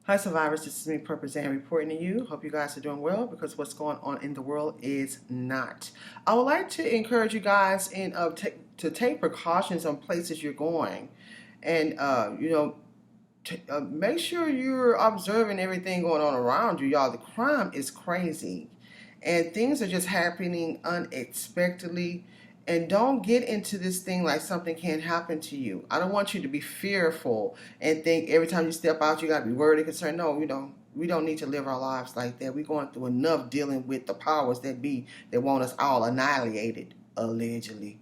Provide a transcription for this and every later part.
Hi survivors, this is me, Purpose and reporting to you. Hope you guys are doing well because what's going on in the world is not. I would like to encourage you guys to take precautions on places you're going, and make sure you're observing everything going on around you, y'all. The crime is crazy, and things are just happening unexpectedly. And don't get into this thing like something can't happen to you. I don't want you to be fearful and think every time you step out you got to be worried and concerned. No, we don't need to live our lives like that. We're going through enough dealing with the powers that be that want us all annihilated, allegedly.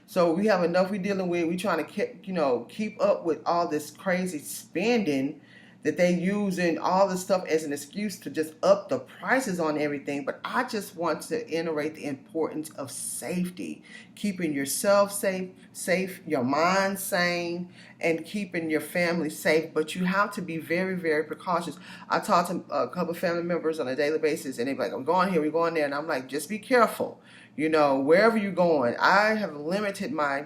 So we have enough we're dealing with. We're trying to keep up with all this crazy spending that they using all this stuff as an excuse to just up the prices on everything. But I just want to iterate the importance of safety, keeping yourself safe, your mind sane, and keeping your family safe. But you have to be very, very precautious. I talk to a couple of family members on a daily basis, and they're like, "I'm going here, we're going there," and I'm like, "Just be careful. Wherever you're going." I have limited my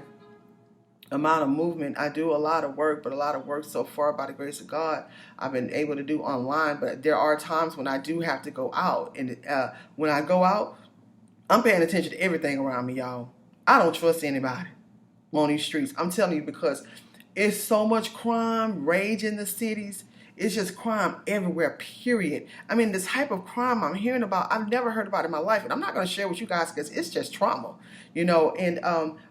amount of movement. I do a lot of work, but a lot of work so far, by the grace of God, I've been able to do online. But there are times when I do have to go out, and when I go out, I'm paying attention to everything around me, y'all. I don't trust anybody on these streets. I'm telling you, because it's so much crime, rage in the cities. It's just crime everywhere, period. I mean, this type of crime I'm hearing about, I've never heard about in my life. And I'm not going to share with you guys because it's just trauma, And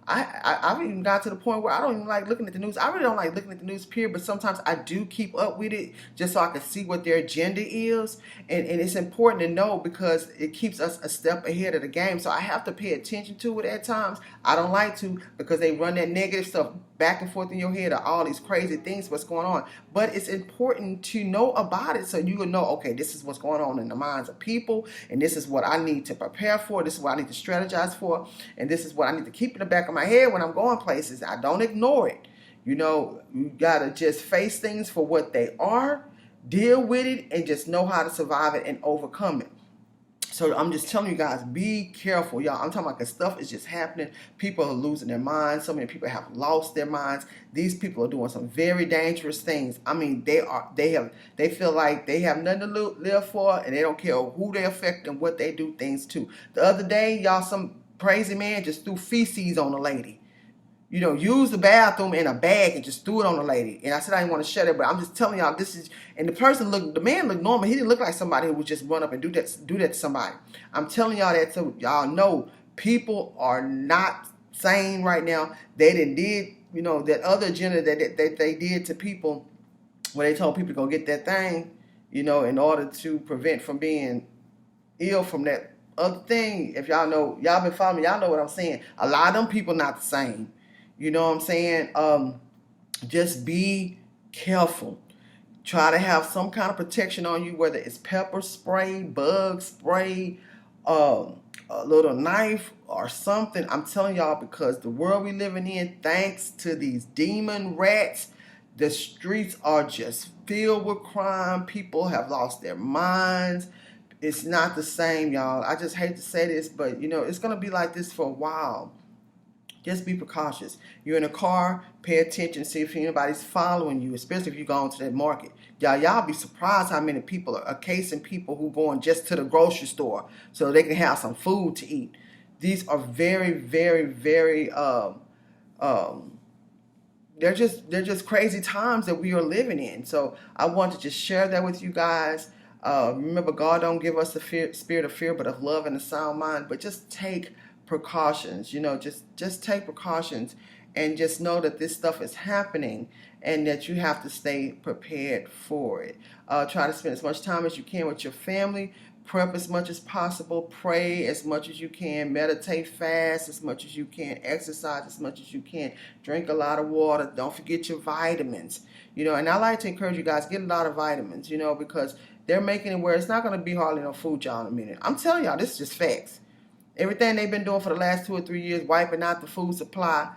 I've even got to the point where I don't even like looking at the news. I really don't like looking at the news, period. But sometimes I do keep up with it just so I can see what their agenda is. And it's important to know because it keeps us a step ahead of the game. So I have to pay attention to it at times. I don't like to because they run that negative stuff back and forth in your head of all these crazy things, what's going on. But it's important to know about it so you will know, okay, this is what's going on in the minds of people, and this is what I need to prepare for, this is what I need to strategize for, and this is what I need to keep in the back of my head when I'm going places. I don't ignore it. You gotta just face things for what they are, deal with it, and just know how to survive it and overcome it. So I'm just telling you guys, be careful, y'all. I'm talking about because stuff is just happening. People are losing their minds. So many people have lost their minds. These people are doing some very dangerous things. I mean, they feel like they have nothing to live for, and they don't care who they affect and what they do things to. The other day, y'all, some crazy man just threw feces on a lady. Use the bathroom in a bag and just threw it on the lady. And I said I didn't want to shut it, but I'm just telling y'all this is. And the man looked normal. He didn't look like somebody who would just run up and do that to somebody. I'm telling y'all that so y'all know people are not sane right now. They did that other agenda that they did to people, where they told people to go get that thing, in order to prevent from being ill from that other thing. If y'all know, y'all been following me, y'all know what I'm saying. A lot of them people not the same. You know what I'm saying? Just be careful. Try to have some kind of protection on you, whether it's pepper spray, bug spray, a little knife or something. I'm telling y'all, because the world we living in, thanks to these demon rats, the streets are just filled with crime. People have lost their minds. It's not the same, y'all. I just hate to say this, but it's going to be like this for a while. Just be precautious. You're in a car, pay attention, see if anybody's following you, especially if you go into that market. Y'all be surprised how many people are casing people who going just to the grocery store so they can have some food to eat. These are very, very, very they're just crazy times that we are living in. So I want to just share that with you guys. Remember, God don't give us the spirit of fear, but of love and a sound mind. But just take precautions, just take precautions, and just know that this stuff is happening and that you have to stay prepared for it. Try to spend as much time as you can with your family. Prep as much as possible. Pray as much as you can. Meditate, fast as much as you can. Exercise as much as you can. Drink a lot of water. Don't forget your vitamins. And I like to encourage you guys, get a lot of vitamins, because they're making it where it's not going to be hardly no food, y'all, in a minute. I'm telling y'all, this is just facts. Everything they've been doing for the last 2 or 3 years, wiping out the food supply,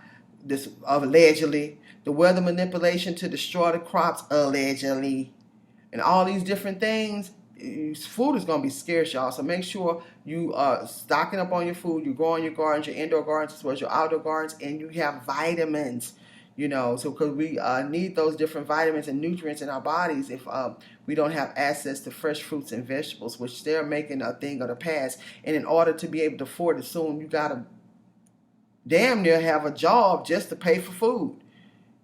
this allegedly, the weather manipulation to destroy the crops, allegedly, and all these different things, food is going to be scarce, y'all. So make sure you are stocking up on your food. You grow in your gardens, your indoor gardens as well as your outdoor gardens, and you have vitamins. So because we need those different vitamins and nutrients in our bodies if we don't have access to fresh fruits and vegetables, which they're making a thing of the past. And in order to be able to afford it soon, you got to damn near have a job just to pay for food.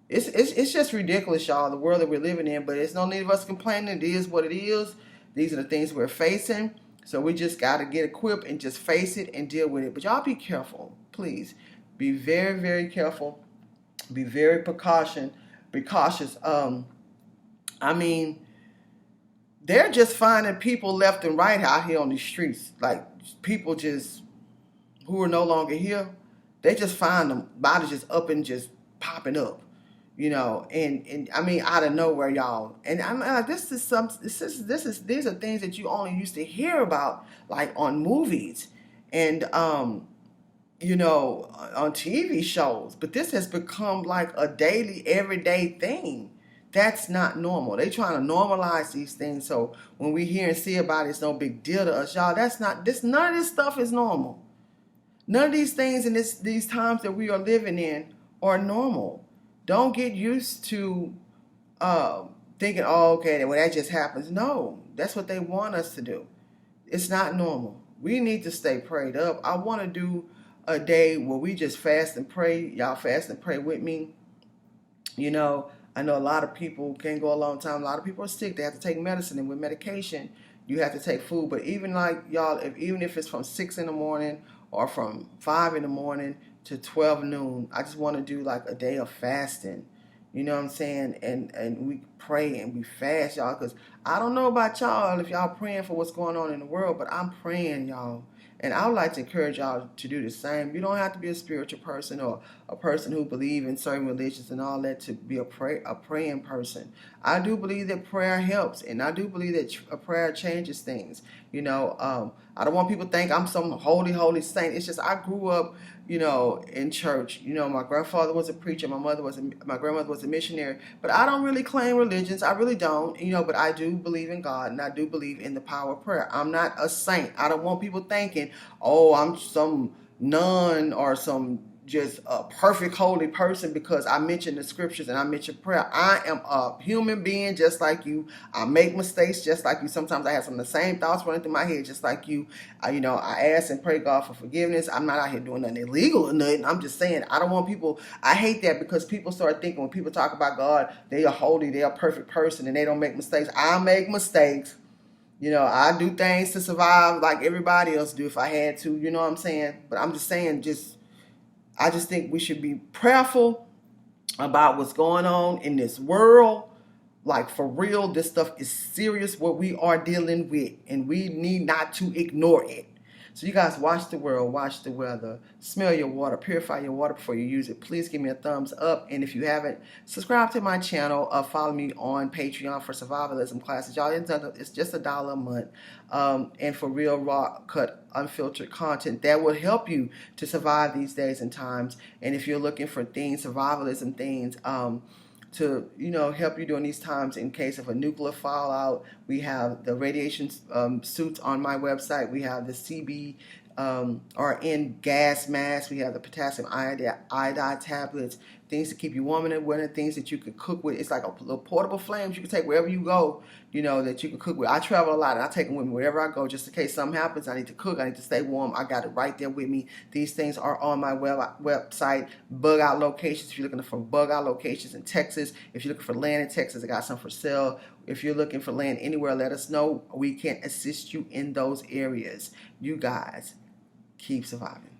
It's just ridiculous, y'all, the world that we're living in. But it's no need of us complaining. It is what it is. These are the things we're facing. So we just got to get equipped and just face it and deal with it. But y'all be careful, please. Be very, very careful. Be very precautious. I mean, they're just finding people left and right out here on these streets. Like people just who are no longer here. They just find them bodies just up and just popping up. And I mean out of nowhere, y'all. And I'm these are things that you only used to hear about like on movies and on TV shows. But this has become like a daily, everyday thing. That's not normal. They trying to normalize these things. So when we hear and see about it, it's no big deal to us, y'all. None of this stuff is normal. None of these things in these times that we are living in are normal. Don't get used to thinking, oh, okay, well, that just happens. No, that's what they want us to do. It's not normal. We need to stay prayed up. I want to do a day where we just fast and pray. Y'all fast and pray with me. I know a lot of people can't go a long time. A lot of people are sick. They have to take medicine. And with medication, you have to take food. But even like y'all, even if it's from 6 in the morning or from 5 in the morning to 12 noon, I just want to do like a day of fasting. You know what I'm saying? And we pray and we fast, y'all, because I don't know about y'all if y'all praying for what's going on in the world, but I'm praying, y'all. And I would like to encourage y'all to do the same. You don't have to be a spiritual person or a person who believes in certain religions and all that to be a praying person. I do believe that prayer helps, and I do believe that a prayer changes things. I don't want people to think I'm some holy saint. It's just I grew up, in church. My grandfather was a preacher. My grandmother was a missionary. But I don't really claim religions. I really don't. But I do believe in God, and I do believe in the power of prayer. I'm not a saint. I don't want people thinking, oh, I'm some nun or some just a perfect holy person because I mention the scriptures and I mention prayer. I am a human being just like you. I make mistakes just like you. Sometimes I have some of the same thoughts running through my head just like you. I ask and pray God for forgiveness. I'm not out here doing nothing illegal or nothing. I'm just saying I don't want people. I hate that because people start thinking when people talk about God, they are holy, they are a perfect person and they don't make mistakes. I make mistakes. I do things to survive like everybody else do if I had to. You know what I'm saying? But I'm just saying I just think we should be prayerful about what's going on in this world. Like for real, this stuff is serious what we are dealing with, and we need not to ignore it. So you guys watch the world, watch the weather, smell your water, purify your water before you use it. Please give me a thumbs up. And if you haven't, subscribe to my channel. Follow me on Patreon for survivalism classes. Y'all, it's just $1 a month. And for real, raw, cut, unfiltered content that will help you to survive these days and times. And if you're looking for things, survivalism things, to help you during these times in case of a nuclear fallout. We have the radiation suits on my website. We have the CBRN gas mask. We have the potassium iodide tablets, things to keep you warm in the winter, things that you can cook with. It's like a little portable flames you can take wherever you go, that you can cook with. I travel a lot and I take them with me wherever I go just in case something happens. I need to cook. I need to stay warm. I got it right there with me. These things are on my website. Bug out locations. If you're looking for bug out locations in Texas, if you're looking for land in Texas, I got some for sale. If you're looking for land anywhere, let us know. We can assist you in those areas. You guys keep surviving.